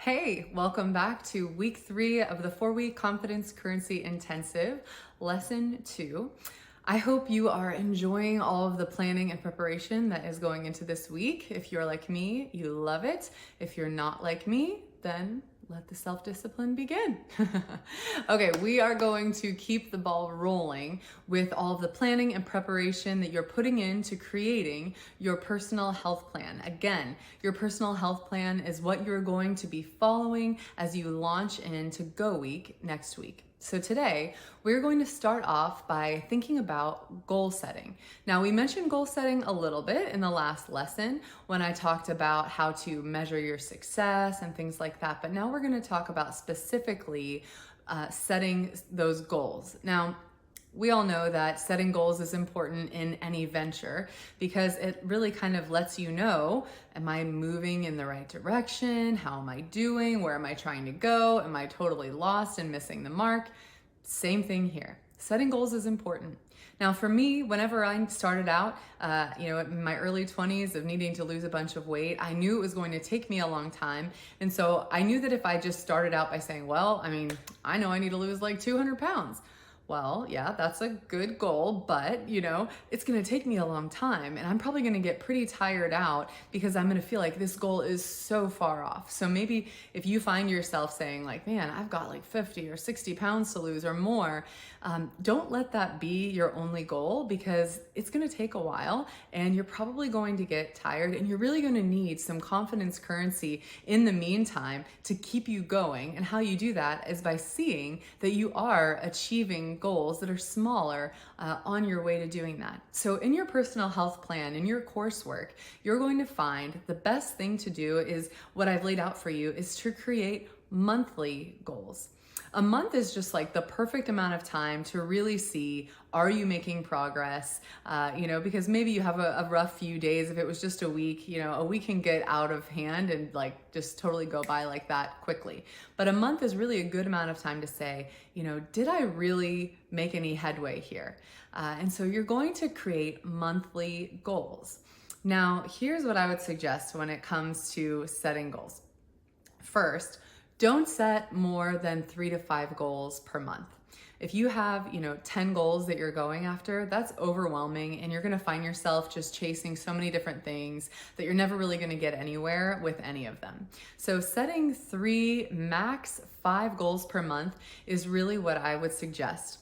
Hey, welcome back to week 3 of the 4-week Confidence Currency Intensive, lesson 2. I hope you are enjoying all of the planning and preparation that is going into this week. If you're like me, you love it. If you're not like me, then let the self-discipline begin. Okay, we are going to keep the ball rolling with all of the planning and preparation that you're putting into creating your personal health plan. Again, your personal health plan is what you're going to be following as you launch into Go Week next week. So today, we're going to start off by thinking about goal setting. Now, we mentioned goal setting a little bit in the last lesson when I talked about how to measure your success and things like that, but now we're going to talk about specifically setting those goals. Now, we all know that setting goals is important in any venture because it really kind of lets you know, am I moving in the right direction? How am I doing? Where am I trying to go? Am I totally lost and missing the mark? Same thing here. Setting goals is important. Now for me, whenever I started out, in my early 20s of needing to lose a bunch of weight, I knew it was going to take me a long time. And so I knew that if I just started out by saying, I know I need to lose like 200 pounds. Well, yeah, that's a good goal, but it's going to take me a long time and I'm probably going to get pretty tired out because I'm going to feel like this goal is so far off. So maybe if you find yourself saying like, man, I've got like 50 or 60 pounds to lose or more, don't let that be your only goal because it's going to take a while and you're probably going to get tired and you're really going to need some confidence currency in the meantime to keep you going. And how you do that is by seeing that you are achieving goals that are smaller on your way to doing that. So in your personal health plan, in your coursework, you're going to find the best thing to do is what I've laid out for you is to create monthly goals. A month is just like the perfect amount of time to really see, are you making progress? Because maybe you have a rough few days. If it was just a week, a week can get out of hand and like just totally go by like that quickly. But a month is really a good amount of time to say, did I really make any headway here? And so you're going to create monthly goals. Now, here's what I would suggest when it comes to setting goals. First, don't set more than 3 to 5 goals per month. If you have, 10 goals that you're going after, that's overwhelming and you're going to find yourself just chasing so many different things that you're never really going to get anywhere with any of them. So setting 3, max 5 goals per month is really what I would suggest.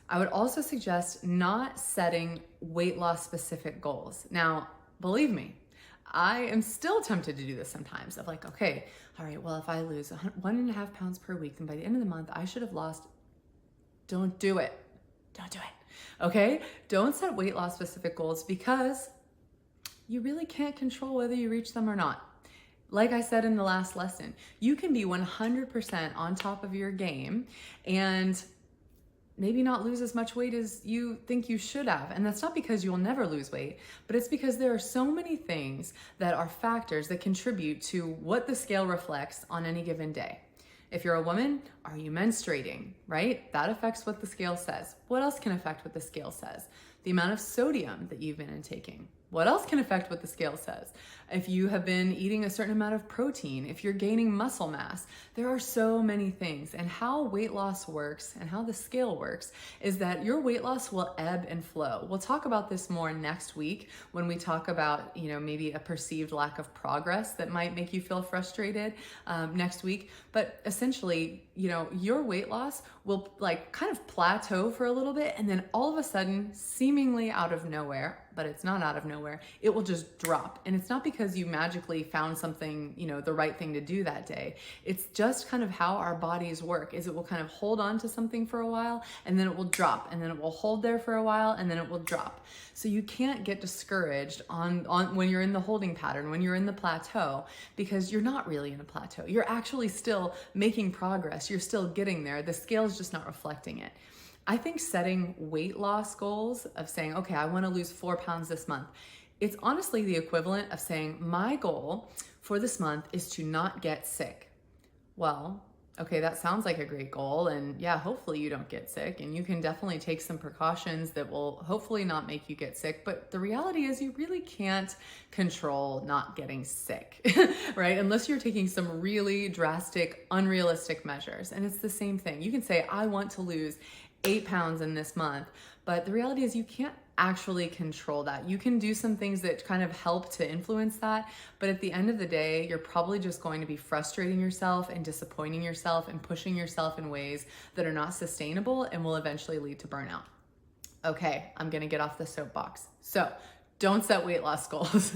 I would also suggest not setting weight loss specific goals. Now, believe me, I am still tempted to do this sometimes of like, okay, all right, well, if I lose 1.5 pounds per week, then by the end of the month, I should have lost. Don't do it. Don't do it. Okay? Don't set weight loss specific goals because you really can't control whether you reach them or not. Like I said in the last lesson, you can be 100% on top of your game and maybe not lose as much weight as you think you should have. And that's not because you'll never lose weight, but it's because there are so many things that are factors that contribute to what the scale reflects on any given day. If you're a woman, are you menstruating, right? That affects what the scale says. What else can affect what the scale says? The amount of sodium that you've been intaking. What else can affect what the scale says? If you have been eating a certain amount of protein, if you're gaining muscle mass, there are so many things. And how weight loss works and how the scale works is that your weight loss will ebb and flow. We'll talk about this more next week when we talk about, maybe a perceived lack of progress that might make you feel frustrated next week. But essentially, your weight loss will like kind of plateau for a little bit and then all of a sudden, seemingly out of nowhere, but it's not out of nowhere, it will just drop. And it's not because you magically found something, the right thing to do that day. It's just kind of how our bodies work, is it will kind of hold on to something for a while and then it will drop and then it will hold there for a while and then it will drop. So you can't get discouraged on when you're in the holding pattern, when you're in the plateau, because you're not really in a plateau. You're actually still making progress. You're still getting there. The scale is just not reflecting it. I think setting weight loss goals of saying, okay, I want to lose 4 pounds this month. It's honestly the equivalent of saying my goal for this month is to not get sick. Well, Okay, that sounds like a great goal. And yeah, hopefully you don't get sick. And you can definitely take some precautions that will hopefully not make you get sick. But the reality is, you really can't control not getting sick, right? Unless you're taking some really drastic, unrealistic measures. And it's the same thing. You can say, I want to lose 8 pounds in this month. But the reality is, you can't actually control that. You can do some things that kind of help to influence that, but at the end of the day, you're probably just going to be frustrating yourself and disappointing yourself and pushing yourself in ways that are not sustainable and will eventually lead to burnout. Okay, I'm gonna get off the soapbox. So don't set weight loss goals.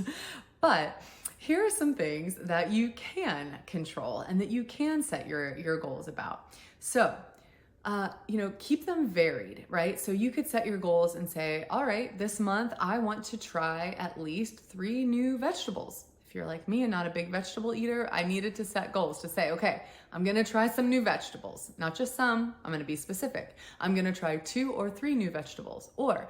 But here are some things that you can control and that you can set your goals about. So keep them varied, right? So you could set your goals and say, all right, this month I want to try at least 3 new vegetables. If you're like me and not a big vegetable eater, I needed to set goals to say, okay, I'm going to try some new vegetables, not just some, I'm going to be specific. I'm going to try 2 or 3 new vegetables. Or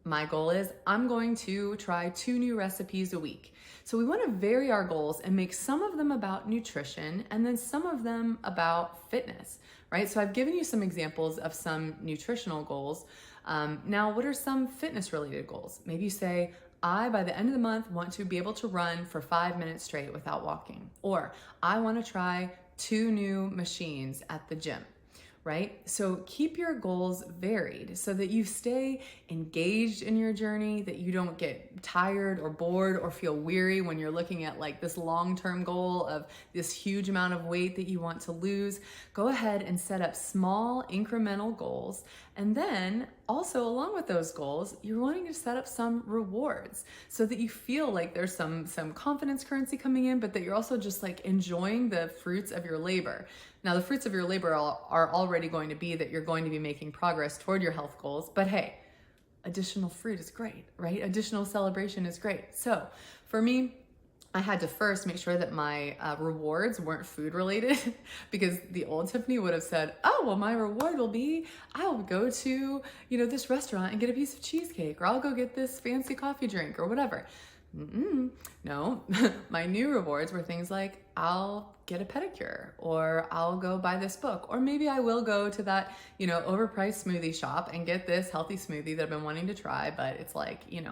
my goal is I'm going to try 2 new recipes a week. So we want to vary our goals and make some of them about nutrition and then some of them about fitness, right? So I've given you some examples of some nutritional goals. Now, what are some fitness related goals? Maybe you say, by the end of the month, want to be able to run for 5 minutes straight without walking. Or I want to try 2 new machines at the gym. Right? So keep your goals varied so that you stay engaged in your journey, that you don't get tired or bored or feel weary when you're looking at like this long-term goal of this huge amount of weight that you want to lose. Go ahead and set up small incremental goals. And then also along with those goals, you're wanting to set up some rewards so that you feel like there's some confidence currency coming in, but that you're also just like enjoying the fruits of your labor. Now, the fruits of your labor are already going to be that you're going to be making progress toward your health goals, but hey, additional fruit is great, right? Additional celebration is great. So for me, I had to first make sure that my rewards weren't food related because the old Tiffany would have said, oh, well, my reward will be I'll go to, this restaurant and get a piece of cheesecake, or I'll go get this fancy coffee drink or whatever. No, my new rewards were things like I'll get a pedicure, or I'll go buy this book, or maybe I will go to that, overpriced smoothie shop and get this healthy smoothie that I've been wanting to try, but it's like, way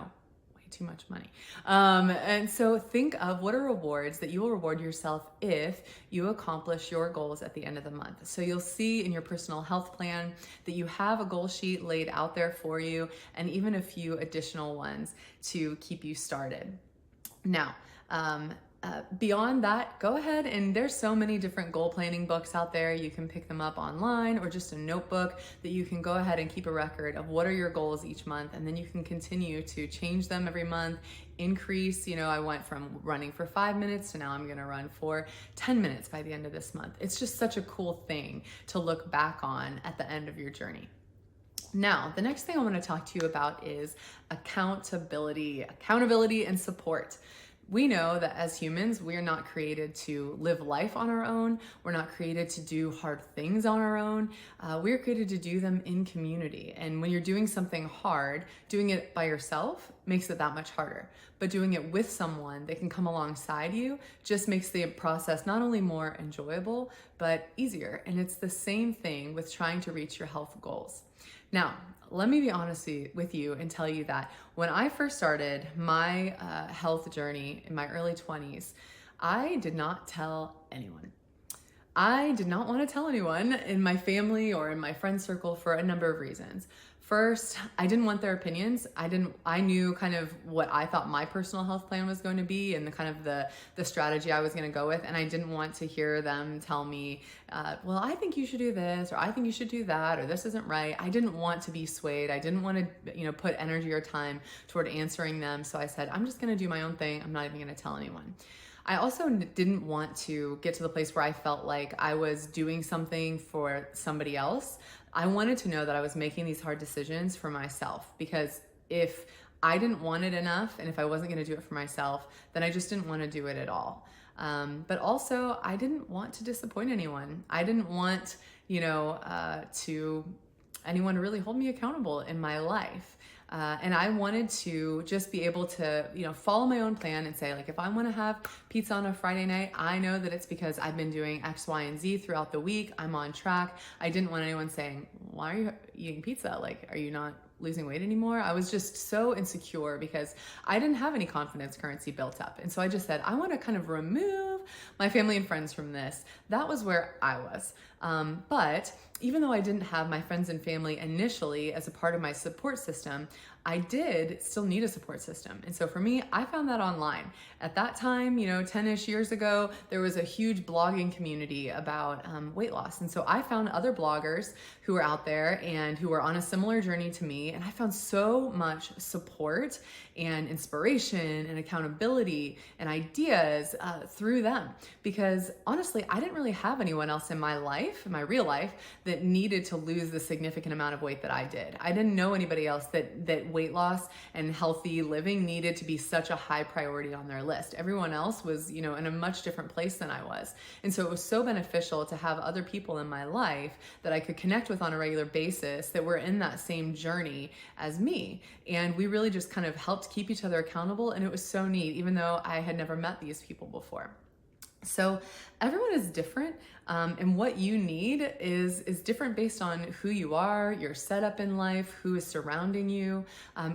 too much money. And so think of what are rewards that you will reward yourself if you accomplish your goals at the end of the month. So you'll see in your personal health plan that you have a goal sheet laid out there for you, and even a few additional ones to keep you started. Now, beyond that, go ahead and there's so many different goal planning books out there. You can pick them up online or just a notebook that you can go ahead and keep a record of what are your goals each month. And then you can continue to change them every month, increase. I went from running for 5 minutes to now I'm going to run for 10 minutes by the end of this month. It's just such a cool thing to look back on at the end of your journey. Now, the next thing I want to talk to you about is accountability and support. We know that as humans, we are not created to live life on our own. We're not created to do hard things on our own. We're created to do them in community. And when you're doing something hard, doing it by yourself makes it that much harder. But doing it with someone that can come alongside you just makes the process not only more enjoyable, but easier. And it's the same thing with trying to reach your health goals. Now, let me be honest with you and tell you that when I first started my health journey in my early 20s, I did not tell anyone. I did not want to tell anyone in my family or in my friend circle for a number of reasons. First, I didn't want their opinions. I knew kind of what I thought my personal health plan was going to be and the kind of the strategy I was going to go with. And I didn't want to hear them tell me, well, I think you should do this, or I think you should do that, or this isn't right. I didn't want to be swayed. I didn't want to, put energy or time toward answering them. So I said, I'm just going to do my own thing. I'm not even going to tell anyone. I also didn't want to get to the place where I felt like I was doing something for somebody else. I wanted to know that I was making these hard decisions for myself, because if I didn't want it enough and if I wasn't going to do it for myself, then I just didn't want to do it at all. But also I didn't want to disappoint anyone. I didn't want, anyone to really hold me accountable in my life. And I wanted to just be able to, follow my own plan and say, like, if I want to have pizza on a Friday night, I know that it's because I've been doing X, Y, and Z throughout the week. I'm on track. I didn't want anyone saying, why are you eating pizza? Like, are you not losing weight anymore? I was just so insecure because I didn't have any confidence currency built up. And so I just said, I want to kind of remove my family and friends from this. That was where I was. But even though I didn't have my friends and family initially as a part of my support system, I did still need a support system. And so for me, I found that online. At that time, 10-ish years ago, there was a huge blogging community about weight loss. And so I found other bloggers who were out there and who were on a similar journey to me. And I found so much support and inspiration and accountability and ideas through them. Because honestly, I didn't really have anyone else in my life, in my real life, that needed to lose the significant amount of weight that I did. I didn't know anybody else that weight loss and healthy living needed to be such a high priority on their list. Everyone else was, in a much different place than I was. And so it was so beneficial to have other people in my life that I could connect with on a regular basis that were in that same journey as me. And we really just kind of helped keep each other accountable. And it was so neat, even though I had never met these people before. So everyone is different, and what you need is different based on who you are, your setup in life, who is surrounding you.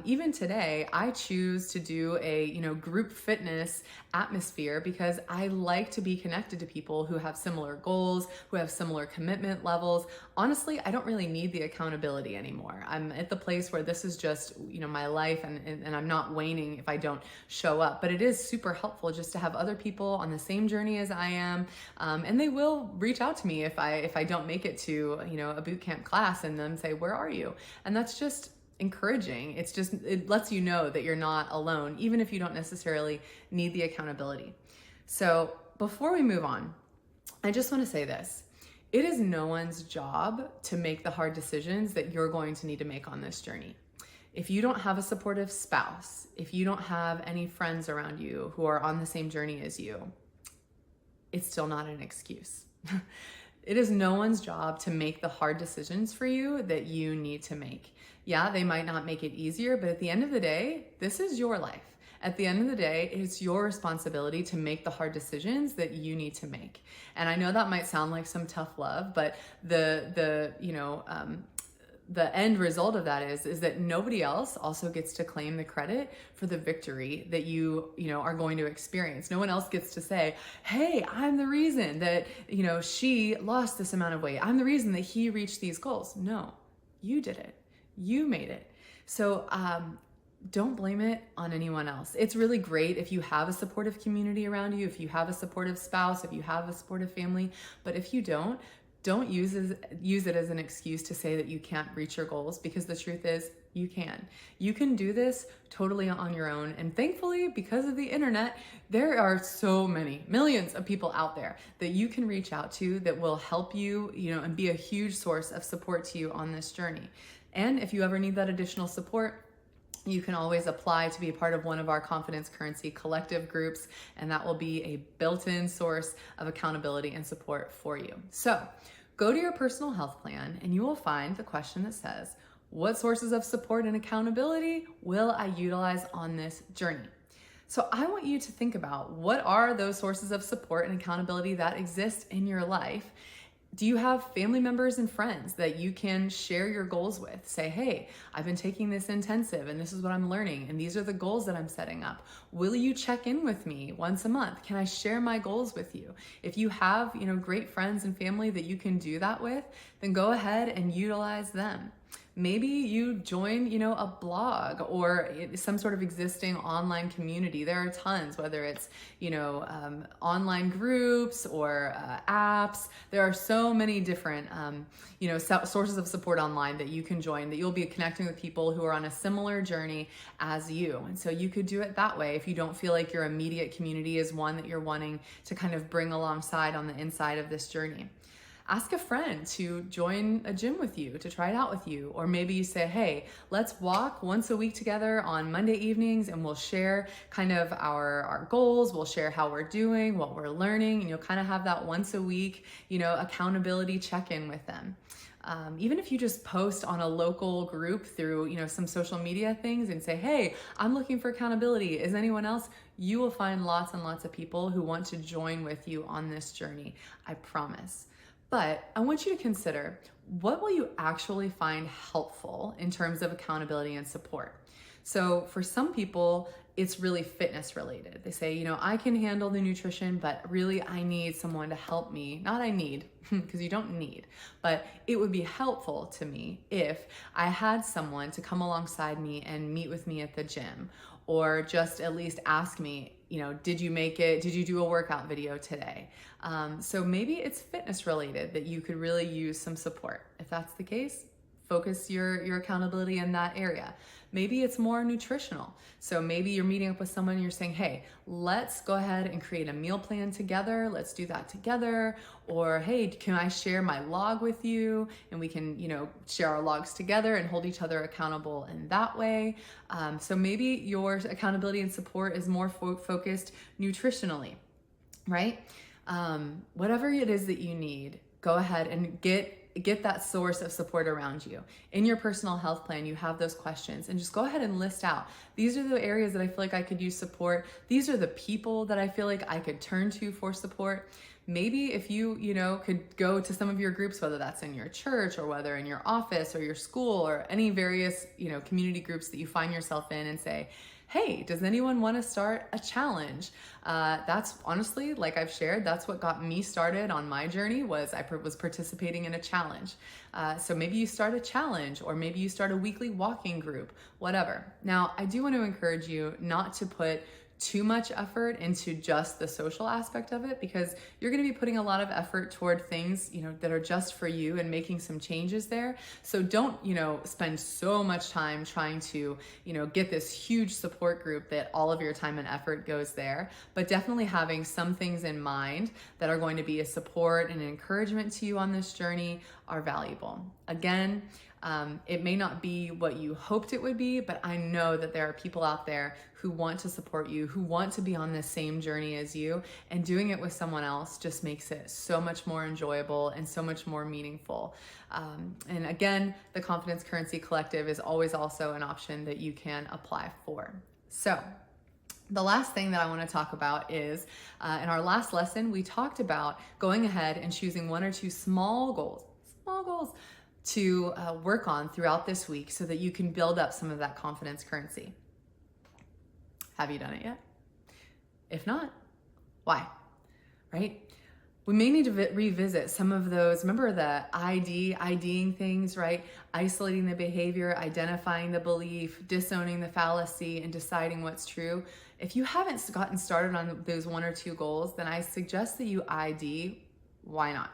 Even today, I choose to do a group fitness atmosphere because I like to be connected to people who have similar goals, who have similar commitment levels. Honestly, I don't really need the accountability anymore. I'm at the place where this is just my life, and I'm not waning if I don't show up. But it is super helpful just to have other people on the same journey as I am, and they will reach out to me if I don't make it to a boot camp class, and then say, where are you? And that's just encouraging. It lets you know that you're not alone, even if you don't necessarily need the accountability. So before we move on, I just want to say this. It is no one's job to make the hard decisions that you're going to need to make on this journey. If you don't have a supportive spouse, if you don't have any friends around you who are on the same journey as you, it's still not an excuse. It is no one's job to make the hard decisions for you that you need to make. Yeah, they might not make it easier, but at the end of the day, this is your life. At the end of the day, it's your responsibility to make the hard decisions that you need to make. And I know that might sound like some tough love, but the end result of that is that nobody else also gets to claim the credit for the victory that you are going to experience. No one else gets to say, hey, I'm the reason that, she lost this amount of weight. I'm the reason that he reached these goals. No, you did it. You made it. So, don't blame it on anyone else. It's really great if you have a supportive community around you, if you have a supportive spouse, if you have a supportive family, but if you don't use it as an excuse to say that you can't reach your goals, because the truth is you can. You can do this totally on your own. And thankfully, because of the internet, there are so many, millions of people out there that you can reach out to that will help you, and be a huge source of support to you on this journey. And if you ever need that additional support, you can always apply to be a part of one of our Confidence Currency collective groups, and that will be a built-in source of accountability and support for you. So go to your personal health plan and you will find the question that says, what sources of support and accountability will I utilize on this journey? So I want you to think about, what are those sources of support and accountability that exist in your life? Do you have family members and friends that you can share your goals with? Say, hey, I've been taking this intensive and this is what I'm learning and these are the goals that I'm setting up. Will you check in with me once a month? Can I share my goals with you? If you have, great friends and family that you can do that with, then go ahead and utilize them. Maybe you join, a blog or some sort of existing online community. There are tons, whether it's, online groups or apps. There are so many different, sources of support online that you can join, that you'll be connecting with people who are on a similar journey as you. And so you could do it that way if you don't feel like your immediate community is one that you're wanting to kind of bring alongside on the inside of this journey. Ask a friend to join a gym with you, to try it out with you. Or maybe you say, hey, let's walk once a week together on Monday evenings and we'll share kind of our goals. We'll share how we're doing, what we're learning, and you'll kind of have that once a week, accountability check-in with them. Even if you just post on a local group through, some social media things and say, hey, I'm looking for accountability. Is anyone else? You will find lots and lots of people who want to join with you on this journey. I promise. But I want you to consider, what will you actually find helpful in terms of accountability and support? So for some people, it's really fitness related. They say, I can handle the nutrition, but really I need someone to help me. Not I need, because you don't need, but it would be helpful to me if I had someone to come alongside me and meet with me at the gym, or just at least ask me, did you make it? Did you do a workout video today? So maybe it's fitness related that you could really use some support. If that's the case, focus your accountability in that area. Maybe it's more nutritional. So maybe you're meeting up with someone and you're saying, hey, let's go ahead and create a meal plan together. Let's do that together. Or, hey, can I share my log with you? And we can, share our logs together and hold each other accountable in that way. So maybe your accountability and support is more focused nutritionally, right? Whatever it is that you need, go ahead and get that source of support around you. In your personal health plan, you have those questions, and just go ahead and list out, these are the areas that I feel like I could use support. These are the people that I feel like I could turn to for support. Maybe if you, could go to some of your groups, whether that's in your church or whether in your office or your school or any various, community groups that you find yourself in, and say, hey, does anyone want to start a challenge? That's honestly, like I've shared, that's what got me started on my journey, was I was participating in a challenge. So maybe you start a challenge, or maybe you start a weekly walking group, whatever. Now, I do want to encourage you not to put too much effort into just the social aspect of it, because you're going to be putting a lot of effort toward things, that are just for you and making some changes there. So don't, spend so much time trying to, get this huge support group that all of your time and effort goes there, but definitely having some things in mind that are going to be a support and an encouragement to you on this journey are valuable. Again, it may not be what you hoped it would be, but I know that there are people out there who want to support you, who want to be on the same journey as you, and doing it with someone else just makes it so much more enjoyable and so much more meaningful. And again, the Confidence Currency Collective is always also an option that you can apply for. So the last thing that I want to talk about is, in our last lesson, we talked about going ahead and choosing one or two small goals to work on throughout this week so that you can build up some of that confidence currency. Have you done it yet? If not, why? Right? We may need to revisit some of those. Remember the IDing things, right? Isolating the behavior, identifying the belief, disowning the fallacy, and deciding what's true. If you haven't gotten started on those one or two goals, then I suggest that you ID. Why not?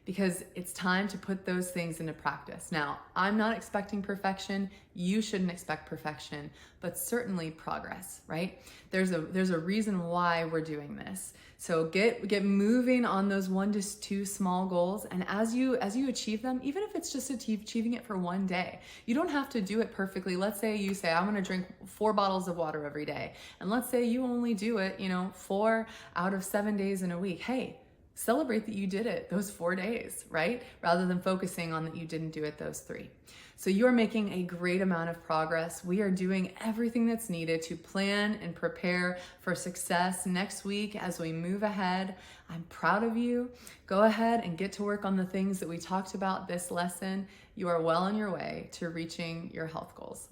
Because it's time to put those things into practice. Now, I'm not expecting perfection. You shouldn't expect perfection, but certainly progress, right? There's a reason why we're doing this. So get moving on those 1 to 2 small goals, and as you achieve them, even if it's just achieving it for one day, you don't have to do it perfectly. Let's say you say, I'm going to drink 4 bottles of water every day, and let's say you only do it, 4 out of 7 days in a week. Hey, celebrate that you did it those 4 days, right? Rather than focusing on that you didn't do it those 3. So you're making a great amount of progress. We are doing everything that's needed to plan and prepare for success next week as we move ahead. I'm proud of you. Go ahead and get to work on the things that we talked about this lesson. You are well on your way to reaching your health goals.